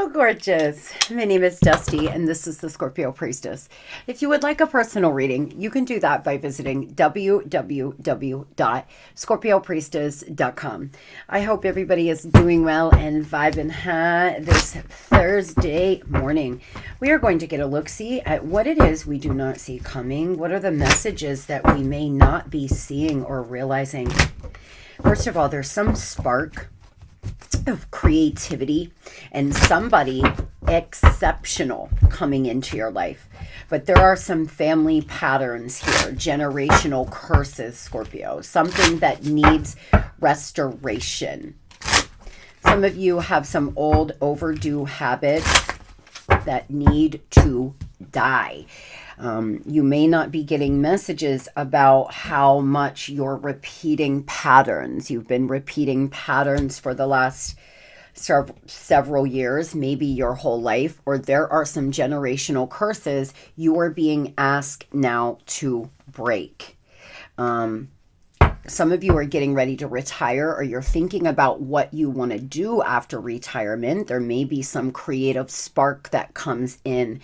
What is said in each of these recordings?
Hello, gorgeous. My name is Dusty, and this is the Scorpio Priestess. If you would like a personal reading, you can do that by visiting www.scorpiopriestess.com. I hope everybody is doing well and vibing high this Thursday morning. We are going to get a look-see at what it is we do not see coming. What are the messages that we may not be seeing or realizing? First of all, there's some spark of creativity and somebody exceptional coming into your life. But there are some family patterns here, generational curses, Scorpio, something that needs restoration. Some of you have some old overdue habits that need to die. You may not be getting messages about how much you're repeating patterns. You've been repeating patterns for the last several years, maybe your whole life, or there are some generational curses you are being asked now to break. Some of you are getting ready to retire, or you're thinking about what you want to do after retirement. There may be some creative spark that comes in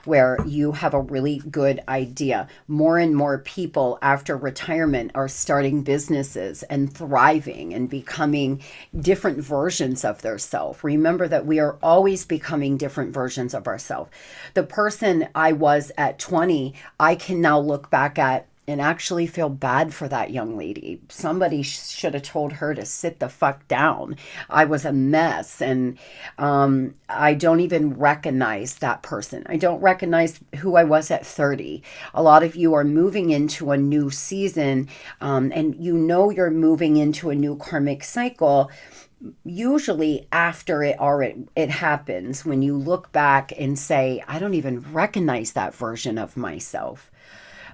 where you have a really good idea. More and more people after retirement are starting businesses and thriving and becoming different versions of their self. Remember that we are always becoming different versions of ourselves. The person I was at 20, I can now look back at and actually feel bad for that young lady. Somebody should have told her to sit the fuck down. I was a mess, and I don't even recognize that person. I don't recognize who I was at 30. A lot of you are moving into a new season, and you know you're moving into a new karmic cycle. Usually after it happens, when you look back and say, I don't even recognize that version of myself.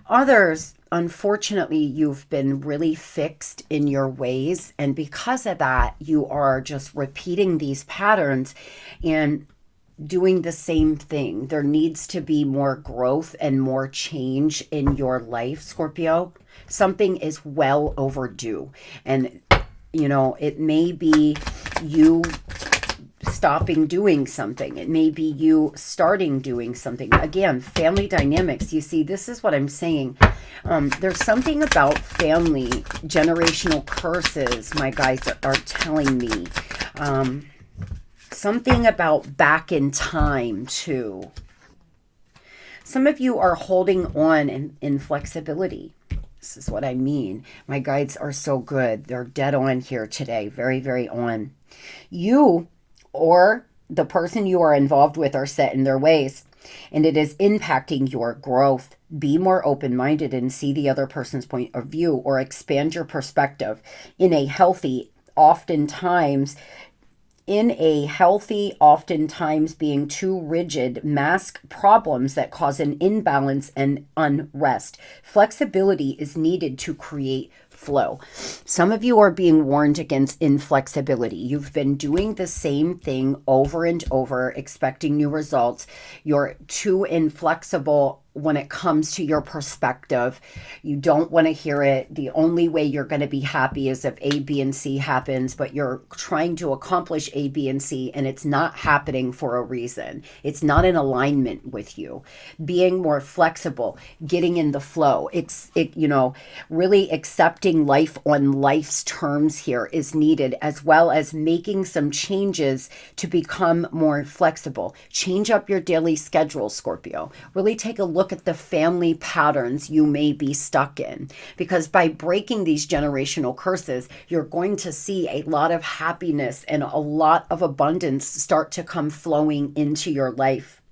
Others, unfortunately, you've been really fixed in your ways. And because of that, you are just repeating these patterns and doing the same thing. There needs to be more growth and more change in your life, Scorpio. Something is well overdue. And, you know, it may be you stopping doing something. It may be you starting doing something. Again, family dynamics. You see, this is what I'm saying. There's something about family, generational curses, my guys are telling me. Something about back in time, too. Some of you are holding on in flexibility. This is what I mean. My guides are so good. They're dead on here today. Very, very on. You or the person you are involved with are set in their ways, and it is impacting your growth. Be more open-minded and see the other person's point of view, or expand your perspective in a healthy, oftentimes being too rigid, mask problems that cause an imbalance and unrest. Flexibility is needed to create flow. Some of you are being warned against inflexibility. You've been doing the same thing over and over, expecting new results. You're too inflexible when it comes to your perspective. You don't want to hear it. The only way you're going to be happy is if A, B, and C happens, but you're trying to accomplish A, B, and C, and it's not happening for a reason. It's not in alignment with you. Being more flexible, getting in the flow, really accepting life on life's terms here is needed, as well as making some changes to become more flexible. Change up your daily schedule, Scorpio. Really take a look at the family patterns you may be stuck in, because by breaking these generational curses, you're going to see a lot of happiness and a lot of abundance start to come flowing into your life.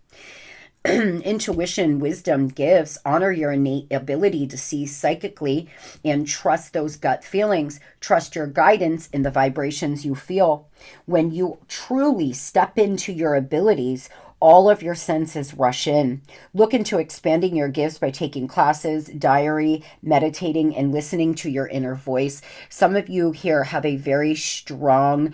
Intuition, wisdom, gifts, honor your innate ability to see psychically and trust those gut feelings. Trust your guidance in the vibrations you feel. When you truly step into your abilities, all of your senses rush in. Look into expanding your gifts by taking classes, diary, meditating, and listening to your inner voice. Some of you here have a very strong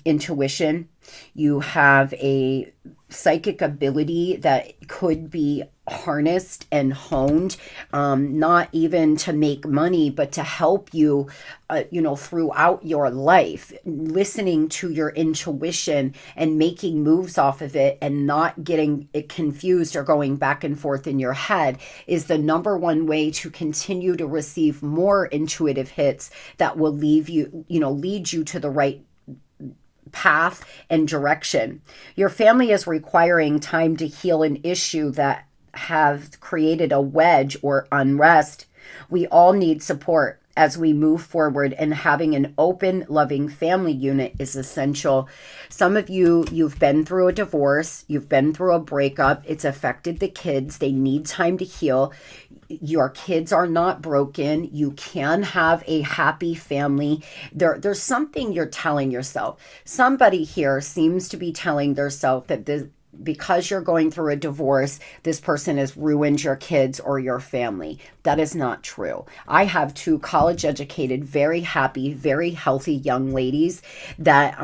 intuition. You have a psychic ability that could be harnessed and honed, not even to make money, but to help you, throughout your life, listening to your intuition and making moves off of it and not getting it confused or going back and forth in your head is the number one way to continue to receive more intuitive hits that will lead you to the right path and direction. Your family is requiring time to heal an issue that have created a wedge or unrest. We all need support as we move forward, and having an open, loving family unit is essential. Some of you've been through a divorce, you've been through a breakup, it's affected the kids, they need time to heal. Your kids are not broken. You can have a happy family. There's something you're telling yourself. Somebody here seems to be telling themselves that because you're going through a divorce, this person has ruined your kids or your family. That is not true. I have 2 college-educated, very happy, very healthy young ladies that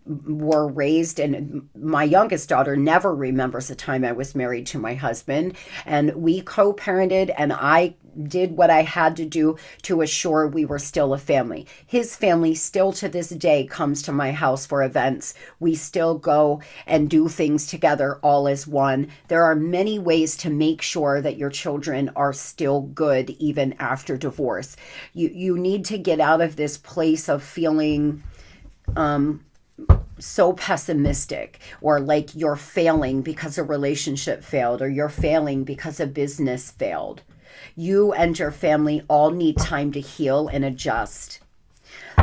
were raised, and my youngest daughter never remembers the time I was married to my husband, and we co-parented, and I did what I had to do to assure we were still a family. His family still to this day comes to my house for events. We still go and do things together all as one. There are many ways to make sure that your children are still good even after divorce. You need to get out of this place of feeling so pessimistic, or like you're failing because a relationship failed, or you're failing because a business failed. You and your family all need time to heal and adjust.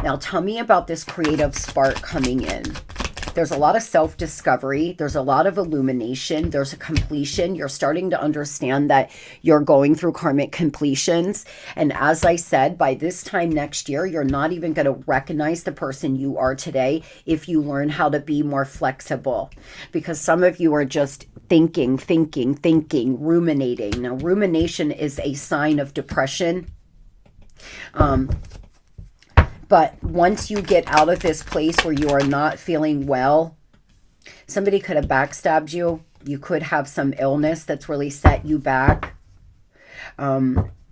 Now tell me about this creative spark coming in. There's a lot of self-discovery. There's a lot of illumination. There's a completion. You're starting to understand that you're going through karmic completions. And as I said, by this time next year, you're not even going to recognize the person you are today if you learn how to be more flexible. Because some of you are just thinking, ruminating. Now, rumination is a sign of depression. But once you get out of this place where you are not feeling well, somebody could have backstabbed you. You could have some illness that's really set you back.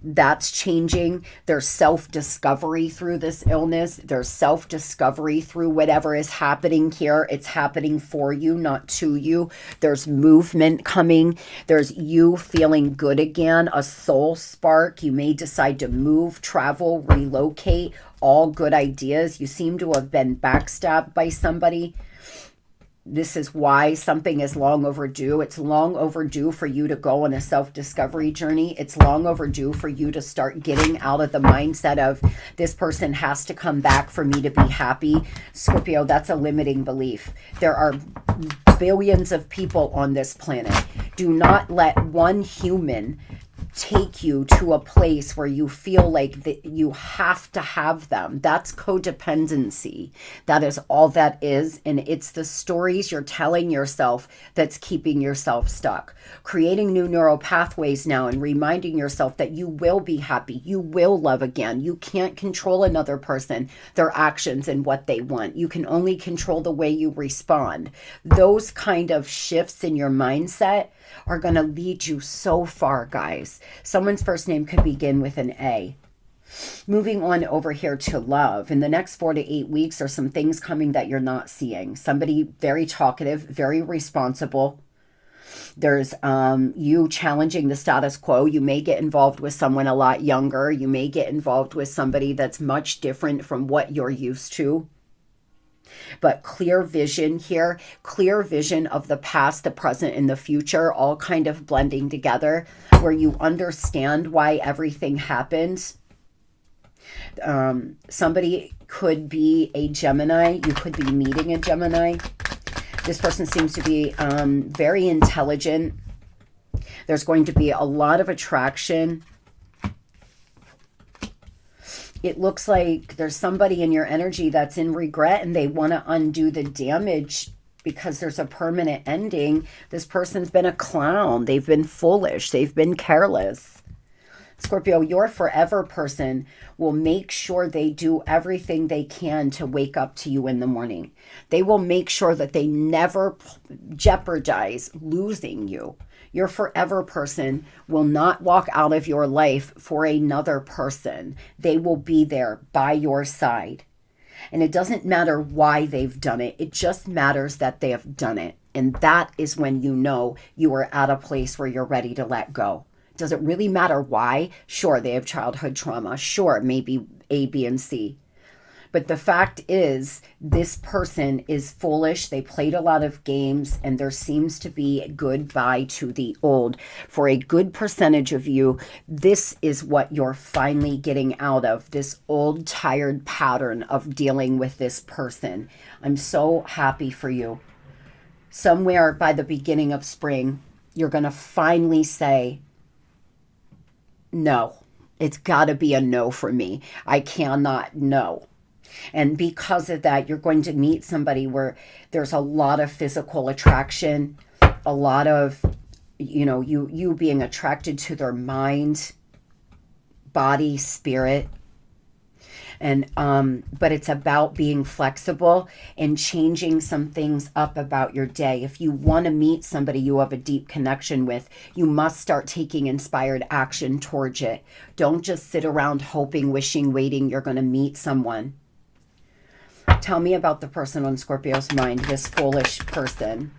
That's changing. There's self-discovery through this illness. There's self-discovery through whatever is happening here. It's happening for you, not to you. There's movement coming. There's you feeling good again, a soul spark. You may decide to move, travel, relocate. All good ideas. You seem to have been backstabbed by somebody. This is why something is long overdue. It's long overdue for you to go on a self-discovery journey. It's long overdue for you to start getting out of the mindset of this person has to come back for me to be happy. Scorpio, that's a limiting belief. There are billions of people on this planet. Do not let one human take you to a place where you feel like that you have to have them. That's codependency. That is all that is. And it's the stories you're telling yourself that's keeping yourself stuck. Creating new neural pathways now and reminding yourself that you will be happy. You will love again. You can't control another person, their actions and what they want. You can only control the way you respond. Those kind of shifts in your mindset are going to lead you so far, guys. Someone's first name could begin with an A. Moving on over here to love. In the next 4 to 8 weeks, there's some things coming that you're not seeing. Somebody very talkative, very responsible. There's you challenging the status quo. You may get involved with someone a lot younger. You may get involved with somebody that's much different from what you're used to. But clear vision here, clear vision of the past, the present, and the future, all kind of blending together, where you understand why everything happens. Somebody could be a Gemini. You could be meeting a Gemini. This person seems to be very intelligent. There's going to be a lot of attraction. It looks like there's somebody in your energy that's in regret and they want to undo the damage because there's a permanent ending. This person's been a clown. They've been foolish. They've been careless. Scorpio, your forever person will make sure they do everything they can to wake up to you in the morning. They will make sure that they never jeopardize losing you. Your forever person will not walk out of your life for another person. They will be there by your side. And it doesn't matter why they've done it. It just matters that they have done it. And that is when you know you are at a place where you're ready to let go. Does it really matter why? Sure, they have childhood trauma. Sure, maybe A, B, and C. But the fact is, this person is foolish. They played a lot of games, and there seems to be a goodbye to the old. For a good percentage of you, this is what you're finally getting out of, this old, tired pattern of dealing with this person. I'm so happy for you. Somewhere by the beginning of spring, you're going to finally say, no, it's got to be a no for me. I cannot no. And because of that, you're going to meet somebody where there's a lot of physical attraction, a lot of, you being attracted to their mind, body, spirit. And but it's about being flexible and changing some things up about your day. If you want to meet somebody you have a deep connection with, you must start taking inspired action towards it. Don't just sit around hoping, wishing, waiting you're going to meet someone. Tell me about the person on Scorpio's mind, this foolish person.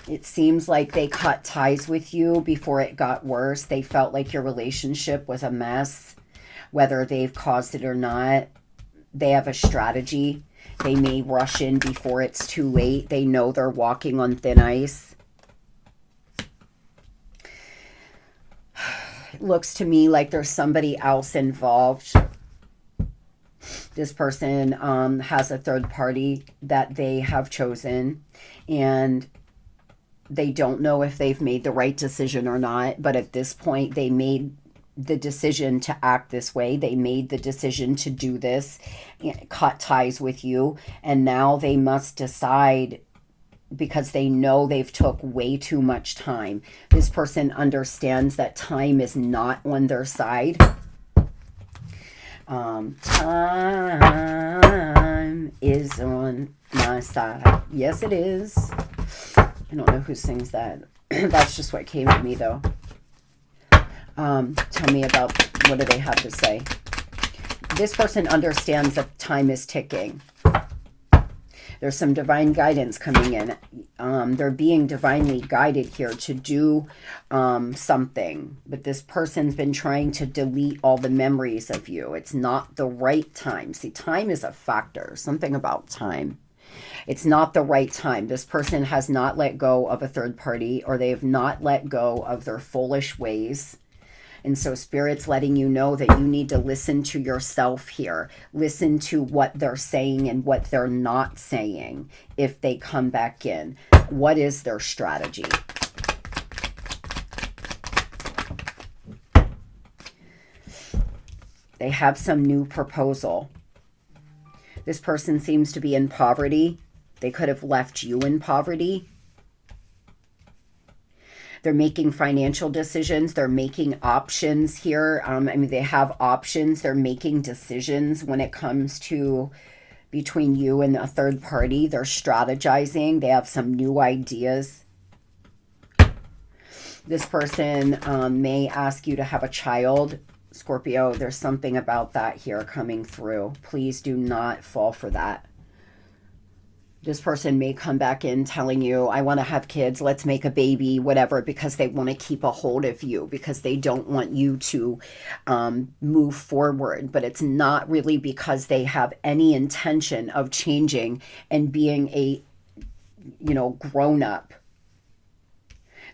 It seems like they cut ties with you before it got worse. They felt like your relationship was a mess, whether they've caused it or not. They have a strategy. They may rush in before it's too late. They know they're walking on thin ice. It looks to me like there's somebody else involved. This person has a third party that they have chosen, and they don't know if they've made the right decision or not, but at this point, they made the decision to act this way. They made the decision to do this, cut ties with you, and now they must decide because they know they've took way too much time. This person understands that time is not on their side. Time is on my side. Yes, it is. I don't know who sings that. That's just what came to me, though. Tell me about, what do they have to say? This person understands that time is ticking. There's some divine guidance coming in. They're being divinely guided here to do something. But this person's been trying to delete all the memories of you. It's not the right time. See, time is a factor. Something about time. It's not the right time. This person has not let go of a third party, or they have not let go of their foolish ways. And so Spirit's letting you know that you need to listen to yourself here. Listen to what they're saying and what they're not saying if they come back in. What is their strategy? They have some new proposal. This person seems to be in poverty. They could have left you in poverty. They're making financial decisions. They're making options here. They have options. They're making decisions when it comes to between you and a third party. They're strategizing. They have some new ideas. This person may ask you to have a child. Scorpio, there's something about that here coming through. Please do not fall for that. This person may come back in telling you, I want to have kids, let's make a baby, whatever, because they want to keep a hold of you, because they don't want you to move forward. But it's not really because they have any intention of changing and being a, grown up.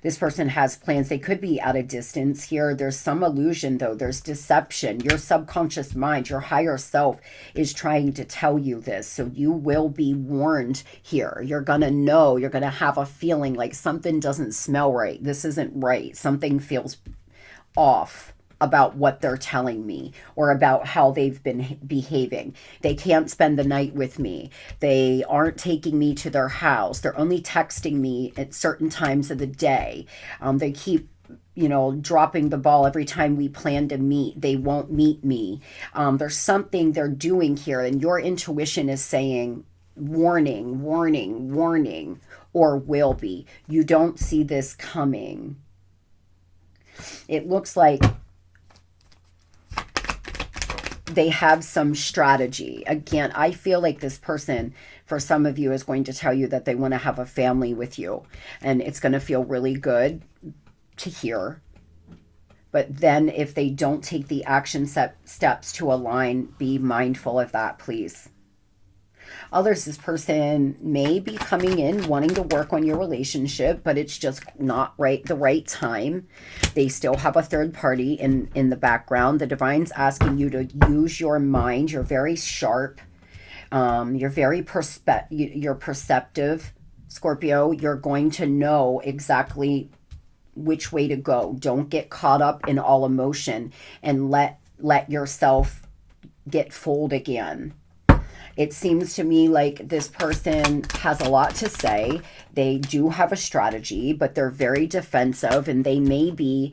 This person has plans. They could be at a distance here. There's some illusion, though. There's deception. Your subconscious mind, your higher self is trying to tell you this. So you will be warned here. You're going to know. You're going to have a feeling like something doesn't smell right. This isn't right. Something feels off about what they're telling me or about how they've been behaving. They can't spend the night with me. They aren't taking me to their house. They're only texting me at certain times of the day. They keep you know, dropping the ball every time we plan to meet. They won't meet me. There's something they're doing here, and your intuition is saying, warning, warning, warning, or will be. You don't see this coming. It looks like they have some strategy. Again, I feel like this person, for some of you, is going to tell you that they want to have a family with you, and it's going to feel really good to hear. But then if they don't take the action steps to align, be mindful of that, please. Others, this person may be coming in wanting to work on your relationship, but it's just not the right time. They still have a third party in the background. The divine's asking you to use your mind. You're very sharp. You're very you're perceptive, Scorpio. You're going to know exactly which way to go. Don't get caught up in all emotion and let yourself get fooled again. It seems to me like this person has a lot to say. They do have a strategy, but they're very defensive, and they may be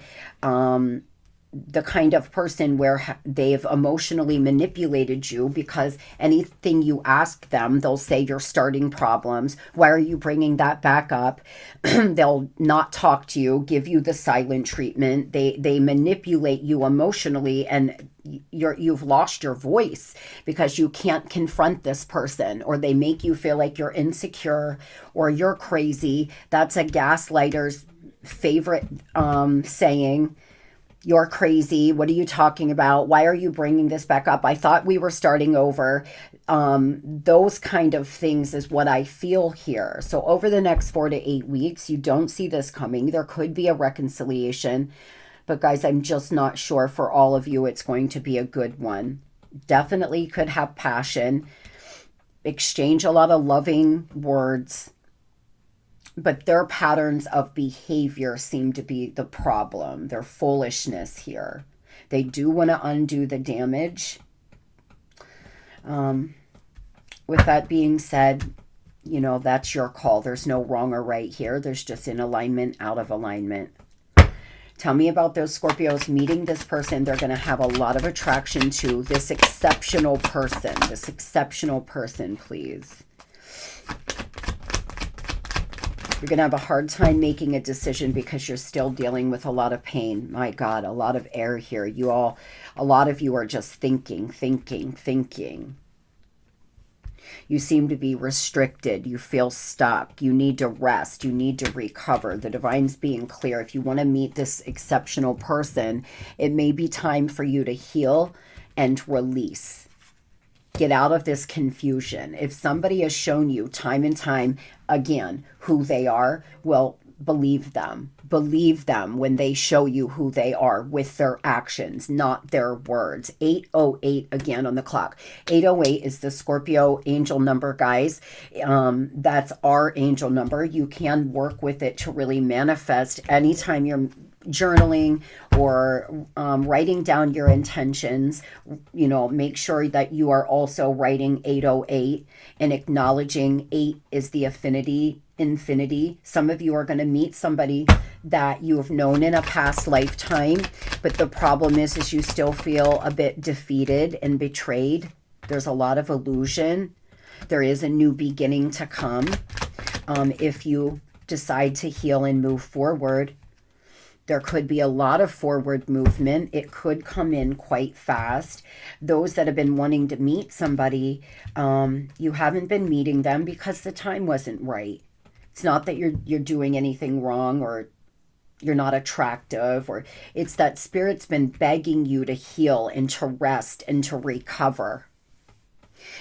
the kind of person where they've emotionally manipulated you, because anything you ask them, they'll say you're starting problems. Why are you bringing that back up? They'll not talk to you, give you the silent treatment. They manipulate you emotionally, and you've lost your voice because you can't confront this person, or they make you feel like you're insecure or you're crazy. That's a gaslighter's favorite saying. You're crazy. What are you talking about? Why are you bringing this back up? I thought we were starting over. Those kind of things is what I feel here. So over the next 4 to 8 weeks, you don't see this coming. There could be a reconciliation. But guys, I'm just not sure for all of you it's going to be a good one. Definitely could have passion. Exchange a lot of loving words. But their patterns of behavior seem to be the problem. Their foolishness here. They do want to undo the damage. With that being said, you know, that's your call. There's no wrong or right here. There's just in alignment, out of alignment. Tell me about those Scorpios meeting this person. They're going to have a lot of attraction to this exceptional person. This exceptional person, please. You're going to have a hard time making a decision because you're still dealing with a lot of pain. My God, a lot of air here. A lot of you are just thinking. You seem to be restricted. You feel stuck. You need to rest. You need to recover. The divine's being clear. If you want to meet this exceptional person, it may be time for you to heal and release. Get out of this confusion. If somebody has shown you time and time again who they are, well, believe them. Believe them when they show you who they are with their actions, not their words. 808 again on the clock. 808 is the Scorpio angel number, guys. That's our angel number. You can work with it to really manifest anytime you're journaling or writing down your intentions. You know, make sure that you are also writing 808 and acknowledging 8 is the infinity. Some of you are going to meet somebody that you have known in a past lifetime, but the problem is you still feel a bit defeated and betrayed. There's a lot of illusion. There is a new beginning to come. If you decide to heal and move forward, there could be a lot of forward movement. It could come in quite fast. Those that have been wanting to meet somebody, you haven't been meeting them because the time wasn't right. It's not that you're doing anything wrong or you're not attractive, or it's that Spirit's been begging you to heal and to rest and to recover.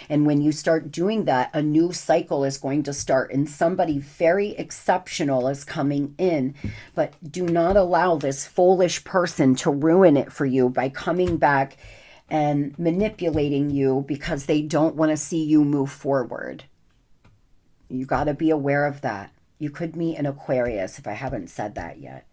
And when you start doing that, a new cycle is going to start, and somebody very exceptional is coming in. But do not allow this foolish person to ruin it for you by coming back and manipulating you because they don't want to see you move forward. You got to be aware of that. You could meet an Aquarius if I haven't said that yet.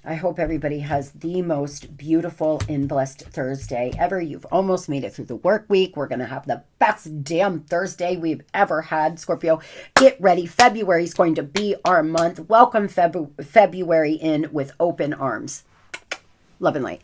I hope everybody has the most beautiful and blessed Thursday ever. You've almost made it through the work week. We're going to have the best damn Thursday we've ever had, Scorpio. Get ready. February is going to be our month. Welcome February in with open arms. Love and light.